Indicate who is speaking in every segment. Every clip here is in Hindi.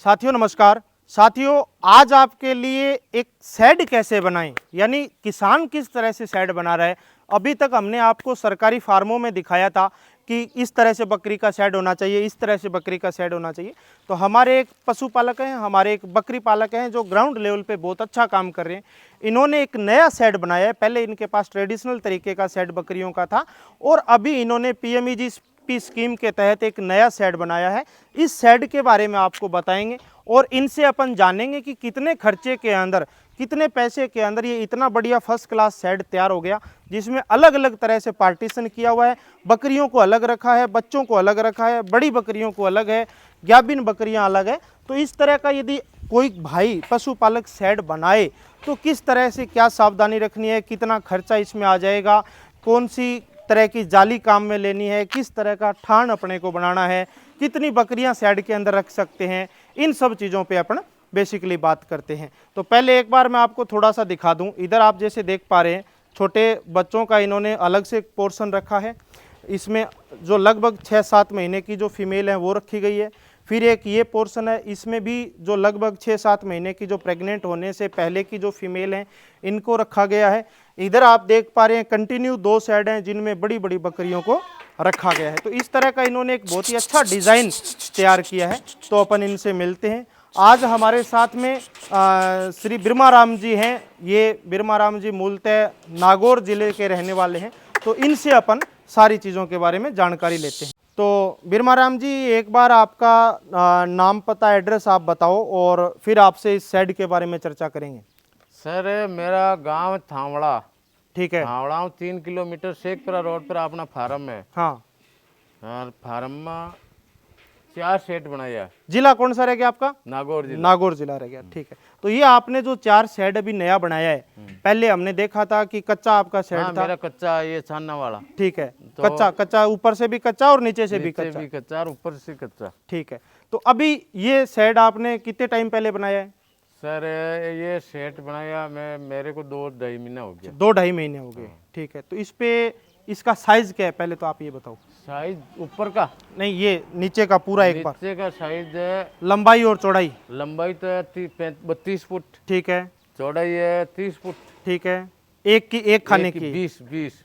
Speaker 1: साथियों नमस्कार। साथियों आज आपके लिए एक शेड कैसे बनाएं, यानी किसान किस तरह से शेड बना रहा है। अभी तक हमने आपको सरकारी फार्मों में दिखाया था कि इस तरह से बकरी का शेड होना चाहिए, इस तरह से बकरी का शेड होना चाहिए। तो हमारे एक पशुपालक हैं, हमारे एक बकरी पालक हैं जो ग्राउंड लेवल पे बहुत अच्छा काम कर रहे हैं। इन्होंने एक नया शेड बनाया है। पहले इनके पास ट्रेडिशनल तरीके का शेड बकरियों का था और अभी इन्होंने पीएमईजी स्कीम के तहत एक नया शेड बनाया है। इस शेड के बारे में आपको बताएंगे और इनसे अपन जानेंगे कि कितने खर्चे के अंदर, कितने पैसे के अंदर ये इतना बढ़िया फर्स्ट क्लास शेड तैयार हो गया, जिसमें अलग अलग तरह से पार्टीशन किया हुआ है। बकरियों को अलग रखा है, बच्चों को अलग रखा है, बड़ी बकरियों को अलग है, गाभिन बकरियां अलग है। तो इस तरह का यदि कोई भाई पशुपालक शेड बनाए तो किस तरह से क्या सावधानी रखनी है, कितना खर्चा इसमें आ जाएगा, कौन सी तरह की जाली काम में लेनी है, किस तरह का ठान अपने को बनाना है, कितनी बकरियां शेड के अंदर रख सकते हैं, इन सब चीज़ों पे अपन बेसिकली बात करते हैं। तो पहले एक बार मैं आपको थोड़ा सा दिखा दूं। इधर आप जैसे देख पा रहे हैं छोटे बच्चों का इन्होंने अलग से पोर्शन रखा है। इसमें जो लगभग 6-7 महीने की जो फीमेल है वो रखी गई है। फिर एक ये पोर्शन है, इसमें भी जो लगभग 6-7 महीने की जो प्रेग्नेंट होने से पहले की जो फीमेल हैं इनको रखा गया है। इधर आप देख पा रहे हैं कंटिन्यू 2 शेड हैं जिनमें बड़ी बड़ी बकरियों को रखा गया है। तो इस तरह का इन्होंने एक बहुत ही अच्छा डिज़ाइन तैयार किया है। तो अपन इनसे मिलते हैं। आज हमारे साथ में श्री बिरमाराम जी हैं। ये बिरमाराम जी मूलतः नागौर जिले के रहने वाले हैं। तो इनसे अपन सारी चीज़ों के बारे में जानकारी लेते हैं। तो बिरमाराम जी एक बार आपका नाम पता एड्रेस आप बताओ और फिर आपसे इस शेड के बारे में चर्चा करेंगे।
Speaker 2: सर मेरा गांव थावड़ा।
Speaker 1: ठीक है।
Speaker 2: थावड़ा 3 किलोमीटर शेखपुरा रोड पर अपना फार्म है।
Speaker 1: हाँ,
Speaker 2: और फार्म में 4 शेड बनाया।
Speaker 1: जिला कौन सा रह गया आपका?
Speaker 2: नागौर जिला।
Speaker 1: नागौर जिला रह गया। ठीक है। तो ये आपने जो 4 शेड अभी नया बनाया है, पहले हमने देखा था कि कच्चा आपका शेड
Speaker 2: हाँ,
Speaker 1: था।
Speaker 2: मेरा कच्चा ये छानना वाला।
Speaker 1: ठीक है।
Speaker 2: तो
Speaker 1: कच्चा कच्चा ऊपर से भी कच्चा और नीचे से भी
Speaker 2: नीचे
Speaker 1: कच्चा।
Speaker 2: भी कच्चा और ऊपर से कच्चा।
Speaker 1: ठीक है। तो अभी ये शेड आपने कितने टाइम पहले बनाया है?
Speaker 2: सर ये शेड बनाया मेरे को 2-2.5 महीना हो गया।
Speaker 1: 2-2.5 महीने हो गए। ठीक है। तो इस पे इसका साइज क्या है पहले तो आप ये बताओ।
Speaker 2: साइज ऊपर का
Speaker 1: नहीं, ये नीचे का पूरा एक बार।
Speaker 2: नीचे का साइज है,
Speaker 1: लंबाई और चौड़ाई।
Speaker 2: लंबाई तो है 32 फुट।
Speaker 1: ठीक है।
Speaker 2: चौड़ाई है 30 फुट।
Speaker 1: ठीक है। एक खाने की
Speaker 2: 20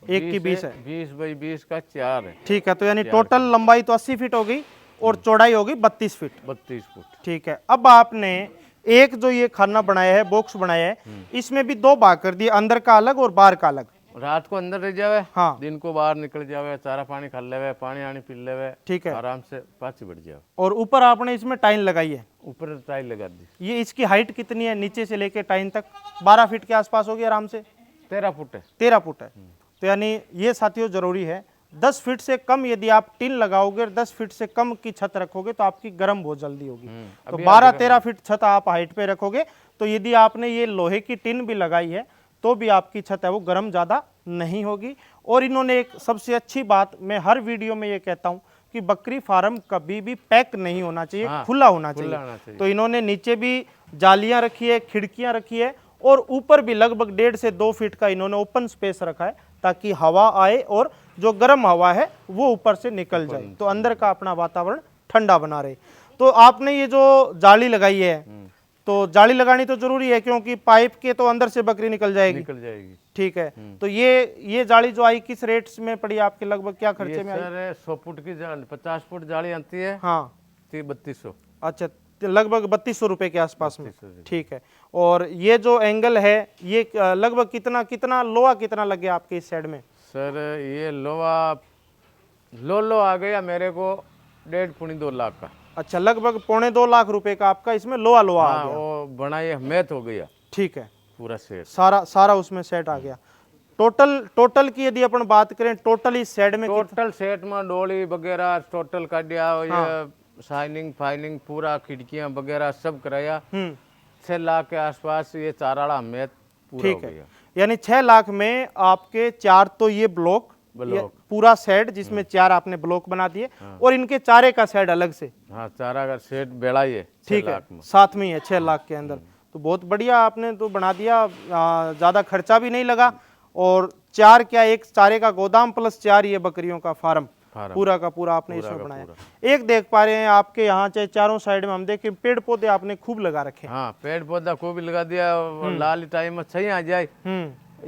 Speaker 1: एक की 20 है।
Speaker 2: 20 बाई 20 का 4 है।
Speaker 1: ठीक है। तो यानी टोटल लंबाई तो 80 फीट हो गई और चौड़ाई होगी 32 फीट।
Speaker 2: 32 फुट।
Speaker 1: ठीक है। अब आपने एक जो ये खाना बनाया है, बॉक्स बनाया है, इसमें भी 2 भाग कर दिए, अंदर का अलग और बाहर का अलग।
Speaker 2: रात को अंदर रह जावे,
Speaker 1: हाँ।
Speaker 2: दिन को बाहर निकल जावे, चारा पानी खा लेवे, पानी आनी पी लेवे।
Speaker 1: ठीक है।
Speaker 2: आराम से पाछी बढ़ जावे।
Speaker 1: और ऊपर आपने इसमें टाइन लगाई है।
Speaker 2: ऊपर टाइल लगा दी।
Speaker 1: ये इसकी हाइट कितनी है नीचे से लेके टाइन तक? 12 फीट के आसपास होगी आराम से।
Speaker 2: 13 फुट है।
Speaker 1: 13 फुट है। तो यानी ये साथियों जरूरी है। 10 फीट से कम यदि आप टिन लगाओगे, 10 फीट से कम की छत रखोगे तो आपकी गर्म बहुत जल्दी होगी। तो 12-13 फीट छत आप हाइट पे रखोगे तो यदि आपने ये लोहे की टिन भी लगाई है तो भी आपकी छत है वो गर्म ज़्यादा नहीं होगी। और इन्होंने एक सबसे अच्छी बात, मैं हर वीडियो में ये कहता हूँ कि बकरी फार्म कभी भी पैक नहीं होना चाहिए,
Speaker 2: हाँ,
Speaker 1: खुला होना चाहिए। तो इन्होंने नीचे भी जालियाँ रखी है, खिड़कियाँ रखी है और ऊपर भी लगभग 1.5 से 2 फीट का इन्होंने ओपन स्पेस रखा है ताकि हवा आए और जो गर्म हवा है वो ऊपर से निकल जाए, तो अंदर का अपना वातावरण ठंडा बना रहे। तो आपने ये जो जाली लगाई है, तो जाली लगानी तो जरूरी है क्योंकि पाइप के तो अंदर से बकरी निकल जाएगी। ठीक है। तो ये जाली जो आई किस रेट्स में पड़ी आपके, लगभग क्या खर्चे में आई?
Speaker 2: सर 100 फुट की 50 फुट जाली आती है।
Speaker 1: हाँ,
Speaker 2: 3200।
Speaker 1: अच्छा, लगभग 3200 रुपए के आसपास में। ठीक है। और ये जो एंगल है ये लगभग कितना लोहा कितना लग गया आपके इस साइड में?
Speaker 2: सर ये लोहा लो आ गया मेरे को 1.5-2 लाख का।
Speaker 1: अच्छा, लगभग 2.25 लाख रुपए का आपका इसमें लोहा आ गया।
Speaker 2: वो बनाई मैथ हो गया।
Speaker 1: ठीक है।
Speaker 2: पूरा सेट
Speaker 1: सारा उसमें सेट आ गया। टोटल की यदि अपन बात करें, टोटल इस सेट में
Speaker 2: टोटल सेट में डोली वगैरह टोटल कर दिया। ये शाइनिंग फाइनिंग पूरा खिड़कियां वगैरह सब कराया। 6 लाख के आसपास ये चाराड़ा मैथ पूरा हो गया।
Speaker 1: यानी 6 लाख में आपके 4 तो ये ब्लॉक पूरा सेट जिसमें 4 आपने ब्लॉक बना दिए और इनके चारे का सेट अलग से।
Speaker 2: हाँ, चारा का सेट बेड़ा ही है।
Speaker 1: ठीक है, साथ में ही है 6 लाख के अंदर। तो बहुत बढ़िया आपने तो बना दिया, ज़्यादा खर्चा भी नहीं लगा। और 4 क्या, एक चारे का गोदाम प्लस 4 ये बकरियों का फार्म।
Speaker 2: फार्म
Speaker 1: पूरा का पूरा आपने इसमें बनाया। एक देख पा रहे हैं आपके यहाँ चाहे चारों साइड में हम देखें पेड़ पौधे आपने खूब लगा रखे हैं।
Speaker 2: हाँ, पेड़ पौधा खूब लगा दिया, लाल टाइम में सही आ जाए,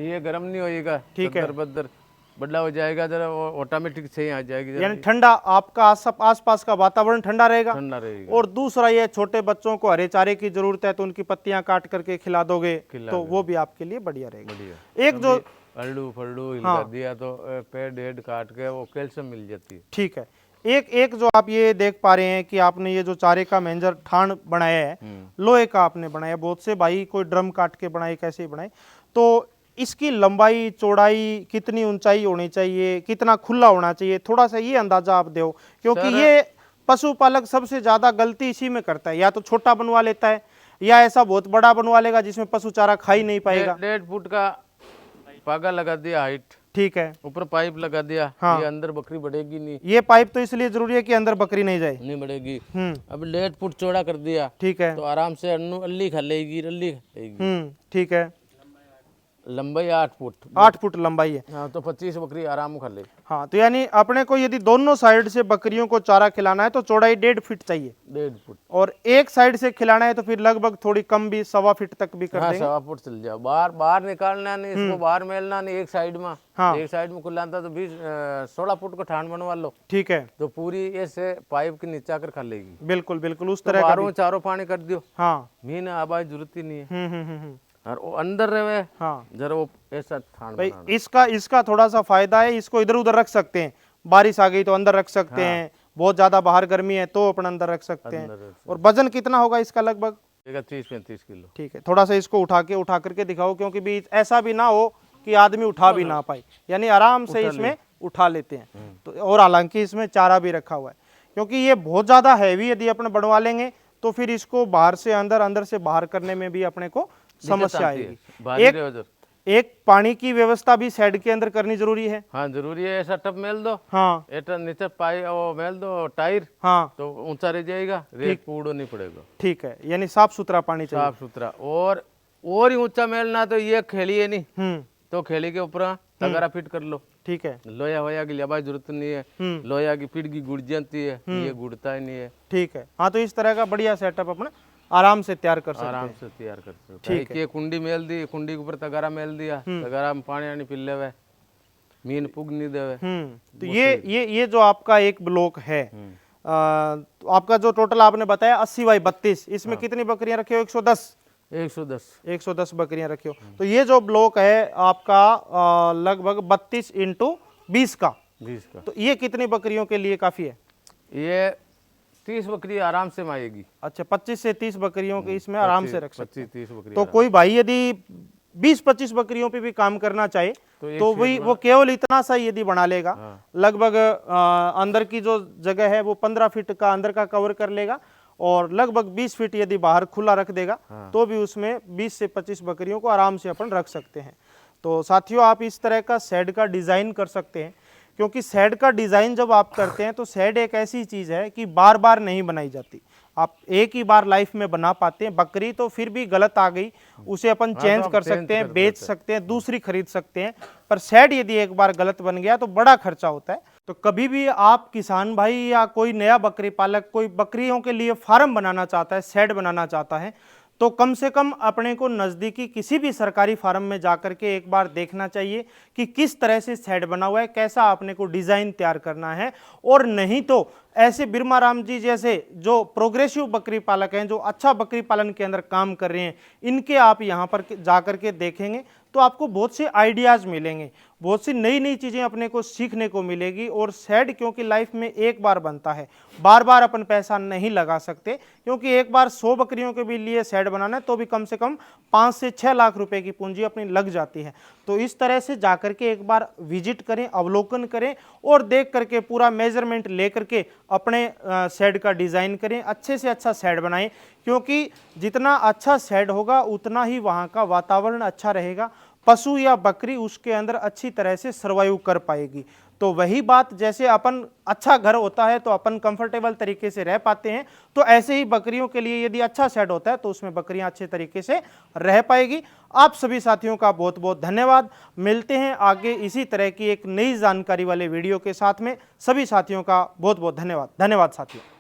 Speaker 2: ये गर्म नहीं होएगा,
Speaker 1: ठीक है।
Speaker 2: चद्दर बद्दर बड़ा हो जाएगा, जरा ऑटोमेटिक सही आ जाएगी, जरा
Speaker 1: यानी ठंडा आपका आसपास का वातावरण ठंडा रहेगा।
Speaker 2: ठंडा रहेगा।
Speaker 1: और दूसरा ये छोटे बच्चों को हरे चारे की जरूरत है तो उनकी पत्तियां काट करके खिला दोगे तो वो भी आपके लिए बढ़िया रहेगा। एक जो
Speaker 2: अल्लू फल्लू हिला दिया तो पेड़ हेड काट के वो कैल्शियम मिल जाती है।
Speaker 1: ठीक है। एक जो आप ये देख पा रहे हैं कि आपने ये जो चारे का मेंजर ठान बनाया है, लोहे का आपने बनाया, बहुत से भाई कोई ड्रम काट के बनाए, कैसे बनाए, तो इसकी लंबाई चौड़ाई कितनी ऊंचाई होनी चाहिए, कितना खुला होना चाहिए, थोड़ा सा ये अंदाजा आप दो, क्योंकि ये पशुपालक सबसे ज्यादा गलती इसी में करता है, या तो छोटा बनवा लेता है या ऐसा बहुत बड़ा बनवा लेगा जिसमें पशु चारा खा ही नहीं पाएगा।
Speaker 2: 1.5 फुट का पागा लगा दिया हाइट,
Speaker 1: ठीक है,
Speaker 2: ऊपर पाइप लगा दिया।
Speaker 1: हाँ।
Speaker 2: ये अंदर बकरी बढ़ेगी नहीं,
Speaker 1: ये पाइप तो इसलिए जरूरी है कि अंदर बकरी नहीं जाए,
Speaker 2: नहीं बढ़ेगी।
Speaker 1: हम्म,
Speaker 2: अब 1.5 फुट चौड़ा कर दिया,
Speaker 1: ठीक है,
Speaker 2: तो आराम से अन्नू अल्ली खा लेगी, रल्ली खा लेगी।
Speaker 1: ठीक है,
Speaker 2: लंबाई 8 फुट,
Speaker 1: 8 फुट लंबाई है।
Speaker 2: हाँ, तो 25 बकरी आराम खा ले।
Speaker 1: हाँ, तो यानी अपने को यदि दोनों साइड से बकरियों को चारा खिलाना है तो चौड़ाई 1.5 फीट चाहिए,
Speaker 2: 1.5 फुट।
Speaker 1: और एक साइड से खिलाना है तो फिर लगभग थोड़ी कम भी 1.25 फीट तक भी कर
Speaker 2: हाँ,
Speaker 1: देंगे।
Speaker 2: 1.25 फुट चल जाओ। बाहर निकालना नहीं, इसको बाहर मेलना नहीं, एक साइड में।
Speaker 1: हाँ।
Speaker 2: एक साइड में खुलाता तो 16 फुट को ठान बनवा लो,
Speaker 1: ठीक है,
Speaker 2: तो पूरी ऐसे पाइप के नीचे आकर खा लेगी।
Speaker 1: बिल्कुल बिल्कुल उस
Speaker 2: तो
Speaker 1: तरह का
Speaker 2: बाहरों चारों पानी कर दियो,
Speaker 1: हाँ,
Speaker 2: मीन आवाज जरूरत ही नहीं है।
Speaker 1: हम्म।
Speaker 2: और वो अंदर रहे,
Speaker 1: हाँ
Speaker 2: जरा वो ऐसा ठान
Speaker 1: भाई,
Speaker 2: बनाना।
Speaker 1: इसका थोड़ा सा फायदा है, इसको इधर उधर रख सकते हैं, बारिश आ गई तो अंदर रख सकते हैं, बहुत ज्यादा बाहर गर्मी है तो अपन अंदर रख सकते हैं। और वजन कितना होगा इसका लगभग?
Speaker 2: 30-35 किलो।
Speaker 1: ठीक है, थोड़ा सा इसको उठा करके दिखाओ, क्योंकि भी ऐसा भी ना हो कि आदमी उठा भी ना पाए, यानी आराम से इसमें उठा लेते हैं। तो और हालांकि इसमें चारा भी रखा हुआ है, क्योंकि ये बहुत ज्यादा हैवी यदि अपन बढ़वा लेंगे तो फिर इसको बाहर से अंदर, अंदर से बाहर करने में भी अपने को समस्या आएगी। एक पानी की व्यवस्था भी शेड के अंदर करनी जरूरी है।
Speaker 2: हाँ, जरूरी है। ऐसा टब मेल दो,
Speaker 1: हाँ,
Speaker 2: ऐसा नीचे पाई वो मेल दो टायर,
Speaker 1: हाँ,
Speaker 2: तो ऊंचा रह जाएगा, रेत कूड़ो नहीं पड़ेगा।
Speaker 1: ठीक है, यानी साफ सुथरा पानी चाहिए,
Speaker 2: साफ सुथरा। और ही ऊंचा मेलना तो ये खेली है नहीं, तो खेली के ऊपर तगारा फिट कर लो,
Speaker 1: ठीक है,
Speaker 2: लोया होया की लिया जरूरत नहीं है, लोया की पीठ की गुड़ जाती है, ये गुड़ता ही नहीं है।
Speaker 1: ठीक है। हाँ, तो इस तरह का बढ़िया सेटअप अपना आराम से तैयार कर सकते हैं।
Speaker 2: आराम से तैयार कर सकते हैं। ठीक है, कुंडी मेल दी, कुंडी के ऊपर तगारा मेल दिया, तगारा में पानी आनी पी लेवे, मीन पुग नहीं देवे।
Speaker 1: तो ये जो आपका एक ब्लॉक है, तो आपका जो टोटल आपने बताया 80x32, इसमें कितनी बकरियां रखी हो? 110 बकरियां रखी हो। तो ये जो ब्लॉक है आपका लगभग 32x20 का,
Speaker 2: 20 का,
Speaker 1: तो ये कितनी बकरियों के लिए काफी है?
Speaker 2: ये 30 बकरी आराम से माएगी।
Speaker 1: अच्छा, 25 से 30 बकरियों के इसमें आराम से रख सकते हैं।
Speaker 2: 25-30 बकरी।
Speaker 1: तो कोई भाई यदि 20-25 बकरियों पे भी काम करना चाहे तो वही वो केवल इतना सा यदि बना लेगा, लगभग अंदर की जो जगह है वो 15 फीट का अंदर का कवर कर लेगा, और लगभग 20 फीट यदि बाहर खुला रख देगा तो भी उसमें 20 से 25 बकरियों को आराम से अपन रख सकते हैं। तो साथियों, आप इस तरह का शेड का डिज़ाइन कर सकते हैं, क्योंकि शेड का डिज़ाइन जब आप करते हैं तो शेड एक ऐसी चीज़ है कि बार बार नहीं बनाई जाती। आप एक ही बार लाइफ में बना पाते हैं। बकरी तो फिर भी गलत आ गई, उसे अपन चेंज कर सकते हैं, बेच सकते हैं, दूसरी खरीद सकते हैं, पर शेड यदि एक बार गलत बन गया तो बड़ा खर्चा होता है। तो कभी भी आप किसान भाई या कोई नया बकरी पालक कोई बकरियों के लिए फार्म बनाना चाहता है, शेड बनाना चाहता है, तो कम से कम अपने को नज़दीकी किसी भी सरकारी फार्म में जाकर के एक बार देखना चाहिए कि किस तरह से शेड बना हुआ है, कैसा अपने को डिज़ाइन तैयार करना है। और नहीं तो ऐसे बिरमा राम जी जैसे जो प्रोग्रेसिव बकरी पालक हैं, जो अच्छा बकरी पालन के अंदर काम कर रहे हैं, इनके आप यहाँ पर जाकर के देखेंगे तो आपको बहुत से आइडियाज़ मिलेंगे, बहुत सी नई नई चीज़ें अपने को सीखने को मिलेगी। और शेड क्योंकि लाइफ में एक बार बनता है, बार बार अपन पैसा नहीं लगा सकते, क्योंकि एक बार 100 बकरियों के भी लिए शेड बनाना है तो भी कम से कम 5 से 6 लाख रुपए की पूंजी अपनी लग जाती है। तो इस तरह से जाकर के एक बार विजिट करें, अवलोकन करें और देख करके पूरा मेजरमेंट ले करके अपने शेड का डिज़ाइन करें, अच्छे से अच्छा शेड बनाएं, क्योंकि जितना अच्छा शेड होगा उतना ही वहाँ का वातावरण अच्छा रहेगा, पशु या बकरी उसके अंदर अच्छी तरह से सर्वाइव कर पाएगी। तो वही बात, जैसे अपन अच्छा घर होता है तो अपन कंफर्टेबल तरीके से रह पाते हैं, तो ऐसे ही बकरियों के लिए यदि अच्छा शेड होता है तो उसमें बकरियां अच्छे तरीके से रह पाएगी। आप सभी साथियों का बहुत बहुत धन्यवाद। मिलते हैं आगे इसी तरह की एक नई जानकारी वाले वीडियो के साथ में। सभी साथियों का बहुत बहुत धन्यवाद। धन्यवाद साथियों।